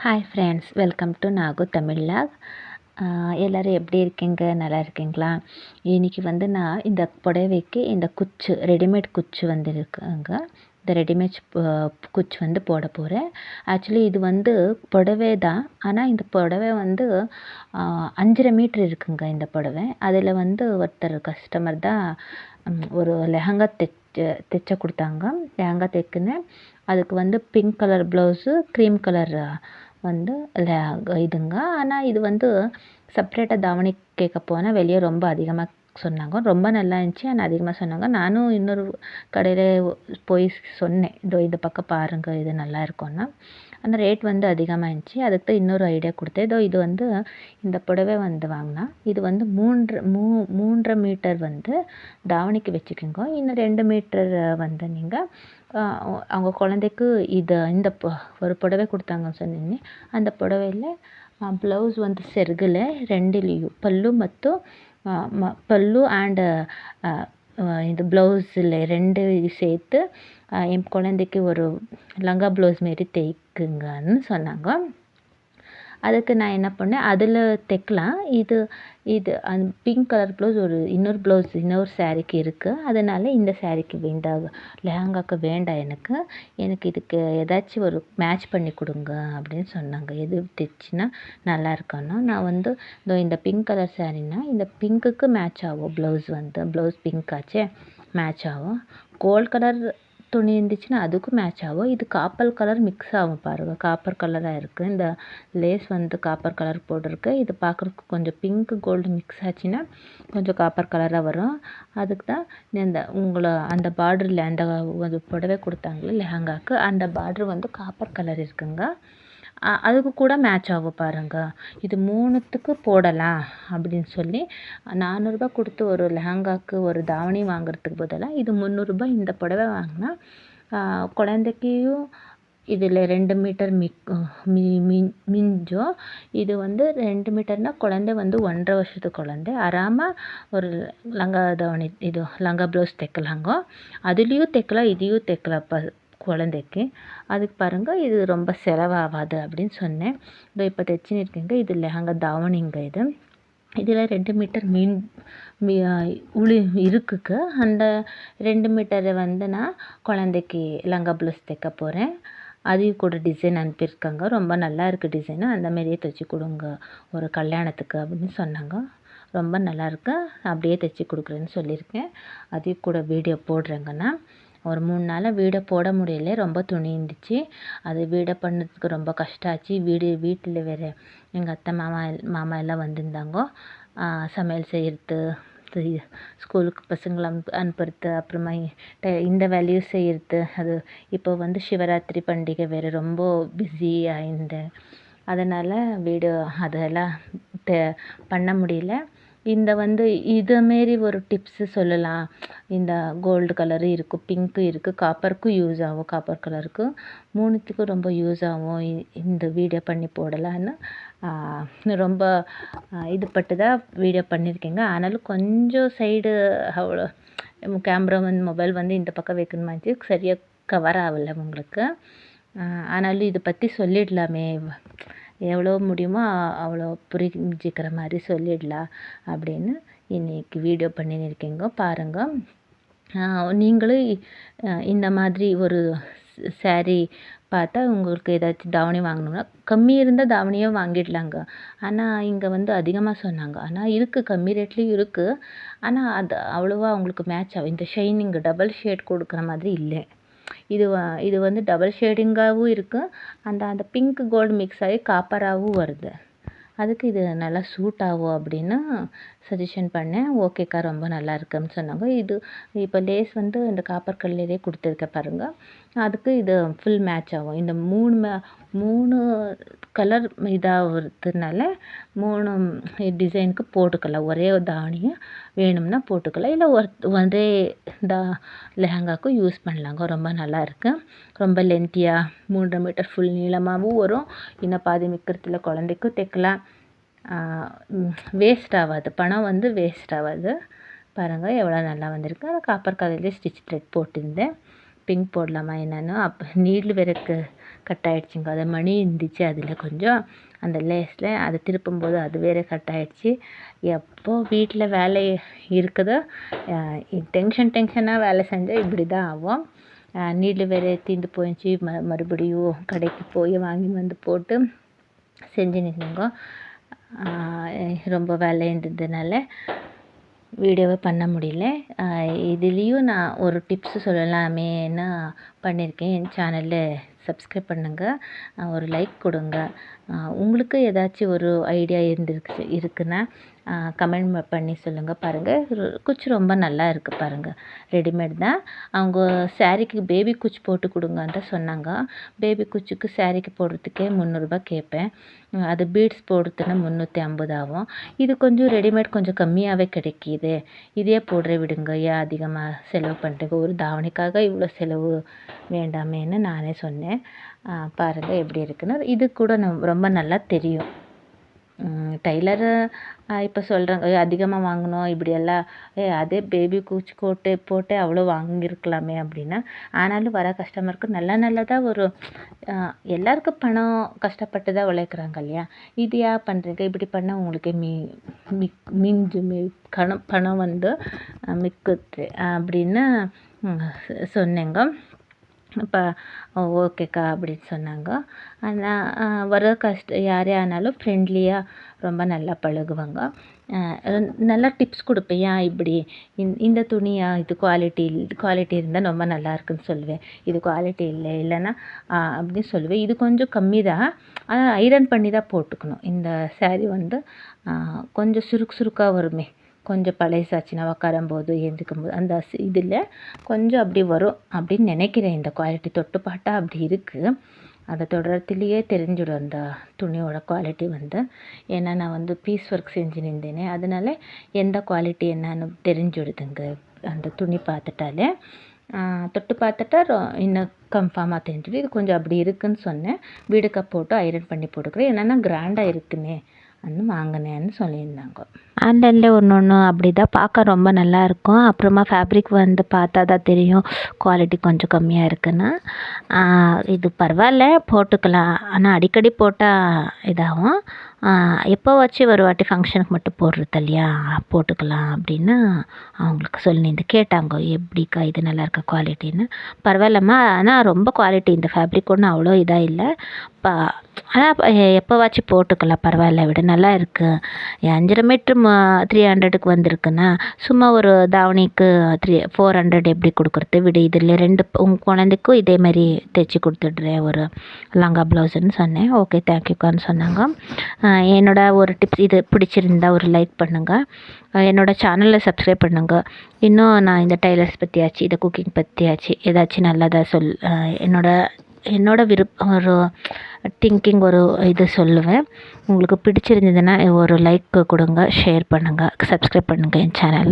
Hi friends, welcome to Nagu Tamil lock. எல்லோரும் எப்படி இருக்கீங்க? நல்லா இருக்கீங்களா? இன்றைக்கி வந்து நான் இந்த புடவைக்கு இந்த குச்சு ரெடிமேட் குச்சு வந்து இருக்குங்க. இந்த ரெடிமேட் குச்சு வந்து போட போகிறேன். ஆக்சுவலி இது வந்து புடவை தான். ஆனால் இந்த புடவை வந்து 5.5 மீட்ரு இருக்குங்க இந்த புடவை. அதில் வந்து ஒருத்தர் கஸ்டமர் தான் ஒரு லெஹங்கா தைச்ச கொடுத்தாங்க. லெஹங்கா தைக்குன்னு அதுக்கு வந்து pink colour blouse, cream colour வந்து இதுங்க. ஆனால் இது வந்து செப்ரேட்டாக தாவணி கேட்க போனால் வெளியே ரொம்ப அதிகமாக சொன்னாங்க. ரொம்ப நல்லா இருந்துச்சு, ஆனால் அதிகமாக சொன்னாங்க. நானும் இன்னொரு கடையில் போய் சொன்னேன், இந்த பக்கம் பாருங்கள், இது நல்லா இருக்கும்னா. ஆனால் ரேட் வந்து அதிகமாக இருந்துச்சு. அதுக்கு தான் இன்னொரு ஐடியா கொடுத்தேன். இது வந்து இந்த புடவை வந்து வாங்கினா இது வந்து 3.5 மீட்டர் வந்து தாவணிக்கு வச்சுக்கோங்க. இன்னும் 2 மீட்டர் வந்து நீங்கள் அவங்க குழந்தைக்கு இந்த ஒரு புடவை கொடுத்தாங்கன்னு சொன்னீங்க. அந்த புடவையில் ப்ளவுஸ் வந்து செருகில் 2லேயும் பல்லு அண்டு இது ப்ளவுஸில் 2 சேர்த்து என் குழந்தைக்கு ஒரு லங்கா ப்ளவுஸ் மாரி தைக்குங்கன்னு சொன்னாங்க. அதுக்கு நான் என்ன பண்ணேன், அதில் தைக்கலாம். இது அந்த பிங்க் கலர் ப்ளவுஸ் இன்னொரு சாரீக்கு இருக்குது. அதனால் இந்த சாரீக்கு வேண்டாம், லெஹங்காவுக்கு வேண்டாம் எனக்கு இதுக்கு ஏதாச்சும் ஒரு மேட்ச் பண்ணி கொடுங்க அப்படின்னு சொன்னாங்க. எது தைச்சின்னா நல்லா இருக்குன்னா, நான் வந்து இந்த பிங்க் கலர் சாரீனா இந்த பிங்க்குக்கு மேட்ச் ஆகும். ப்ளவுஸ் பிங்க் ஆச்சே, மேட்ச் ஆகும். கோல்ட் கலர் துணி இருந்துச்சுன்னா அதுக்கும் மேட்ச் ஆகும். இது காப்பர் கலர் மிக்ஸ் ஆகும் பாருங்கள். காப்பர் கலராக இருக்குது. இந்த லேஸ் வந்து காப்பர் கலர் போட்டிருக்கு. இது பார்க்குறதுக்கு கொஞ்சம் பிங்க் கோல்டு மிக்ஸ் ஆச்சுன்னா கொஞ்சம் காப்பர் கலராக வரும். அதுக்கு தான் அந்த பார்டரில் அந்த புடவை கொடுத்தாங்களே லெஹங்காவுக்கு, அந்த பார்டர் வந்து காப்பர் கலர் இருக்குங்க. அதுக்கு கூட மேட்ச் ஆகும் பாருங்கள். இது 3த்துக்கு போடலாம் அப்படின்னு சொல்லி 400 கொடுத்து ஒரு லெஹங்காவுக்கு ஒரு தாவணி வாங்குறதுக்கு பதிலாக இது 300 இந்த புடவை வாங்கினா குழந்தைக்கும் இதில் 2 மீட்டர் மிஞ்சும். இது வந்து 2 மீட்டர்னால் குழந்தை வந்து 1.5 வருஷத்து குழந்தை ஆறாமல் ஒரு லங்கா தாவணி லங்கா ப்ளவுஸ் தைக்கலாங்க. அதுலேயும் தைக்கலாம், இதையும் தைக்கலாம் குழந்தைக்கு. அதுக்கு பாருங்கள், இது ரொம்ப செலவாகாது அப்படின்னு சொன்னேன். இப்போ தைச்சின்னு இருக்கீங்க. இது லெஹங்கா தாவணிங்க. இதில் 2 மீட்டர் இருக்குக்கு. அந்த 2 மீட்டரை வந்து நான் குழந்தைக்கு லங்கா ப்ளவுஸ் தைக்க போகிறேன். அதையும் கூட டிசைன் அனுப்பியிருக்காங்க. ரொம்ப நல்லா இருக்குது டிசைனு. அந்தமாரியே தைச்சி கொடுங்க ஒரு கல்யாணத்துக்கு அப்படின்னு சொன்னாங்க. ரொம்ப நல்லாயிருக்கு, அப்படியே தைச்சி கொடுக்குறேன்னு சொல்லியிருக்கேன். அதையும் கூட வீடியோ போடுறேங்கன்னா. ஒரு 3 நாளாக வீடியோ போட முடியல, ரொம்ப துணி இருந்துச்சு. அது வீடியோ பண்ணதுக்கு ரொம்ப கஷ்டம் ஆச்சு. வீட்டில் வேறு எங்கள் அத்தை மாமா எல்லாம் வந்திருந்தாங்க. சமையல் செய்கிறது, ஸ்கூலுக்கு பசங்களை அனுப்புறது, அப்புறமா இந்த வேலையும் செய்கிறது. அது இப்போ வந்து சிவராத்திரி பண்டிகை வேறு, ரொம்ப பிஸி ஆயிருந்தேன். அதனால் அதெல்லாம் பண்ண முடியல. இதுமாரி ஒரு டிப்ஸு சொல்லலாம். இந்த கோல்டு கலரு இருக்குது, பிங்க்கு இருக்குது, காப்பருக்கும் யூஸ் ஆகும். காப்பர் கலருக்கு 3த்துக்கும் ரொம்ப யூஸ் ஆகும். இந்த வீடியோ பண்ணி போடலான்னு ரொம்ப இது பட்டு தான் வீடியோ பண்ணியிருக்கேங்க. ஆனாலும் கொஞ்சம் சைடு அவ்வளோ கேமரா மொபைல் வந்து இந்த பக்கம் வைக்கணுமாச்சு, சரியாக கவர் ஆகலை உங்களுக்கு. ஆனாலும் இதை பற்றி சொல்லிடலாமே, எவ்வளோ முடியுமோ அவ்வளோ புரிஞ்சிக்கிற மாதிரி சொல்லிடலாம் அப்படின்னு இன்றைக்கி வீடியோ பண்ணியிருக்கேங்க. பாருங்கள், நீங்களும் இந்த மாதிரி ஒரு சாரீ பார்த்தா உங்களுக்கு ஏதாச்சும் தாவணி வாங்கணும்னா கம்மி இருந்தால் தாவணியே வாங்கிடலாங்க. ஆனால் இங்கே வந்து அதிகமாக சொன்னாங்க. ஆனால் இருக்குது, கம்மி ரேட்லேயும் இருக்குது. ஆனால் அது அவ்வளோவா அவங்களுக்கு மேட்ச் ஆகும். இந்த ஷைனிங் டபுள் ஷேட் கொடுக்குற மாதிரி இல்லை. இது வந்து டபுள் ஷேடிங்காகவும் இருக்குது. அந்த பிங்க் கோல்டு மிக்ஸ் ஆகி காப்பராகவும் வருது. அதுக்கு இது நல்லா சூட் ஆகும் அப்படின்னு சஜஷன் பண்ணேன். ஓகேக்கா, ரொம்ப நல்லா இருக்குன்னு சொன்னாங்க. இப்போ லேஸ் வந்து இந்த காப்பர் கல்லிலே கொடுத்துருக்க பாருங்கள். அதுக்கு இது ஃபுல் மேட்ச் ஆகும். இந்த 3 கலர் இதாகிறதுனால 3 டிசைனுக்கு போட்டுக்கலாம். ஒரே தாவணியை வேணும்னா போட்டுக்கலாம், இல்லை ஒரே லெஹங்காவுக்கும் யூஸ் பண்ணலாங்க. ரொம்ப நல்லா இருக்குது. ரொம்ப லென்த்தியாக 3.5 மீட்டர் ஃபுல் நீளமாகவும் வரும். இன்னும் பாதி மிக்கிறதுல குழந்தைக்கும் தைக்கலாம். வேஸ்ட் ஆகாது, பணம் வந்து வேஸ்ட் ஆகாது. பாருங்கள் எவ்வளோ நல்லா வந்திருக்கு. காப்பர் கலர்லேயே ஸ்டிச் த்ரெட் போட்டிருந்தேன். பிங்க் போடலாமா என்னென்னு நீடில் வேறு கட் ஆகிடுச்சிங்க. அது மணி இருந்துச்சு அதில் கொஞ்சம் அந்த லேஸில் அதை திருப்பும்போது அது வேறு கட் ஆகிடுச்சி. எப்போ வீட்டில் வேலை இருக்குதோ டென்ஷனாக வேலை செஞ்சால் இப்படி தான் ஆகும். நீடில் வேறு தீர்ந்து போயிடுச்சு. மறுபடியும் கடைக்கு போய் வாங்கி வந்து போட்டு செஞ்சு நின்றுங்க. ரொம்ப வேலை இருந்ததுனால வீடியோவை பண்ண முடியல. இதுலேயும் நான் ஒரு டிப்ஸு சொல்லலாமேன்னு பண்ணியிருக்கேன். என் சேனலில் சப்ஸ்கிரைப் பண்ணுங்கள், ஒரு லைக் கொடுங்க. உங்களுக்கு ஏதாச்சும் ஒரு ஐடியா இருக்குன்னா கமெண்ட் பண்ணி சொல்லுங்கள். பாருங்கள், குச்சி ரொம்ப நல்லா இருக்குது பாருங்கள். ரெடிமேட் தான். அவங்க சாரீக்கு பேபி குச்சி போட்டு கொடுங்கன்னு தான் சொன்னாங்க. பேபி குச்சிக்கு சாரீக்கு போடுறதுக்கே 300 ரூபாய் கேட்பேன். அது பீட்ஸ் போடுறதுன்னா 350 ஆகும். இது கொஞ்சம் ரெடிமேட் கொஞ்சம் கம்மியாகவே கிடைக்கிது. இதே போடுற விடுங்க, ஏன் அதிகமாக செலவு பண்ணுறீங்க? ஒரு தாவணிக்காக இவ்வளோ செலவு வேண்டாமேன்னு நானே சொன்னேன். பாருங்கள் எப்படி இருக்குன்னு. இது கூட ரொம்ப நல்லா தெரியும். டெய்லரு இப்போ சொல்கிறாங்க அதிகமாக வாங்கணும் இப்படியெல்லாம். அதே பேபி குச்சி போட்டு அவ்வளோ வாங்கியிருக்கலாமே அப்படின்னா. ஆனாலும் வர கஸ்டமருக்கு நல்லதாக ஒரு எல்லாருக்கும் பணம் கஷ்டப்பட்டு தான் உழைக்கிறாங்க இல்லையா? இது ஏன் பண்ணுறீங்க? இப்படி பண்ணால் உங்களுக்கு பணம் வந்து மிக்குது அப்படின்னு சொன்னேங்க. இப்போ ஓகேக்கா அப்படின்னு சொன்னாங்க. ஆனால் வர யாரே ஆனாலும் ஃப்ரெண்ட்லியாக ரொம்ப நல்லா பழகுவாங்க. நல்லா டிப்ஸ் கொடுப்பேன். ஏன் இப்படி இந்த துணியா இது குவாலிட்டி இருந்தால் ரொம்ப நல்லா இருக்குன்னு சொல்லுவேன். இது குவாலிட்டி இல்லைன்னா அப்படின்னு சொல்லுவேன். இது கொஞ்சம் கம்மி தான், ஆனால் ஐரன் பண்ணி தான் போட்டுக்கணும். இந்த சாரீ வந்து கொஞ்சம் சுருக்காக வருமே, கொஞ்சம் பழைசாச்சுன்னா உக்காரும்போது எழுந்திரிக்கும்போது அந்த இதில் கொஞ்சம் அப்படி வரும் அப்படின்னு நினைக்கிறேன். இந்த குவாலிட்டி தொட்டு பார்த்தா அப்படி இருக்குது. அதை தொடரத்துலேயே தெரிஞ்சிடும் அந்த துணியோட குவாலிட்டி வந்து. ஏன்னா நான் வந்து பீஸ் ஒர்க் செஞ்சு நின்றேனே, அதனால எந்த குவாலிட்டி என்னன்னு தெரிஞ்சுடுதுங்க அந்த துணி பார்த்துட்டாலே. தொட்டு பார்த்துட்டா இன்னும் கன்ஃபார்மாக தெரிஞ்சுது. இது கொஞ்சம் அப்படி இருக்குதுன்னு சொன்னேன். வீடுக்கு போட்டு ஐரன் பண்ணி போட்டுக்கிறேன். என்னென்னா கிராண்டாக இருக்குன்னே வாங்கினேன்னு சொல்லியிருந்தாங்க. ஆன்லைனில் ஒன்று அப்படி தான் பார்க்க ரொம்ப நல்லாயிருக்கும். அப்புறமா ஃபேப்ரிக் வந்து பார்த்தா தான் தெரியும் குவாலிட்டி கொஞ்சம் கம்மியாக இருக்குன்னு. இது பரவாயில்ல, போட்டுக்கலாம். ஆனால் அடிக்கடி போட்டால் இதாகும். எப்போவாச்சும் ஒரு வாட்டி ஃபங்க்ஷனுக்கு மட்டும் போடுறது இல்லையா, போட்டுக்கலாம் அப்படின்னு அவங்களுக்கு சொல்லியிருந்து கேட்டாங்க. எப்படிக்கா இது நல்லா இருக்கா குவாலிட்டின்னு? பரவாயில்லம்மா, ஆனால் ரொம்ப குவாலிட்டி இந்த ஃபேப்ரிக் ஒன்றும் அவ்வளோ இதாக இல்லை. ஆனால் எப்போவாச்சும் போட்டுக்கலாம், பரவாயில்ல விட நல்லா இருக்குது. 5.5 மீட்ரு 300க்கு வந்திருக்குன்னா சும்மா ஒரு தாவணிக்கு 400 எப்படி கொடுக்குறது விட, இதில் 2 உங்கள் குழந்தைக்கும் இதேமாரி தைச்சி கொடுத்துட்றேன் ஒரு லங்கா ப்ளவுஸுன்னு சொன்னேன். ஓகே தேங்க்யூக்கான்னு சொன்னாங்க. என்னோட ஒரு டிப்ஸ் இது பிடிச்சிருந்தா ஒரு லைக் பண்ணுங்கள். என்னோடய சேனலில் சப்ஸ்கிரைப் பண்ணுங்கள். இன்னும் நான் இந்த டைலர்ஸ் பற்றியாச்சு, இதை குக்கிங் பற்றியாச்சு ஏதாச்சும் நல்லதாக என்னோட விருப்பம் ஒரு திங்கிங் ஒரு இது சொல்லுவேன். உங்களுக்கு பிடிச்சிருந்ததுன்னா ஒரு லைக் கொடுங்க, ஷேர் பண்ணுங்கள், சப்ஸ்கிரைப் பண்ணுங்கள் என் சேனல்.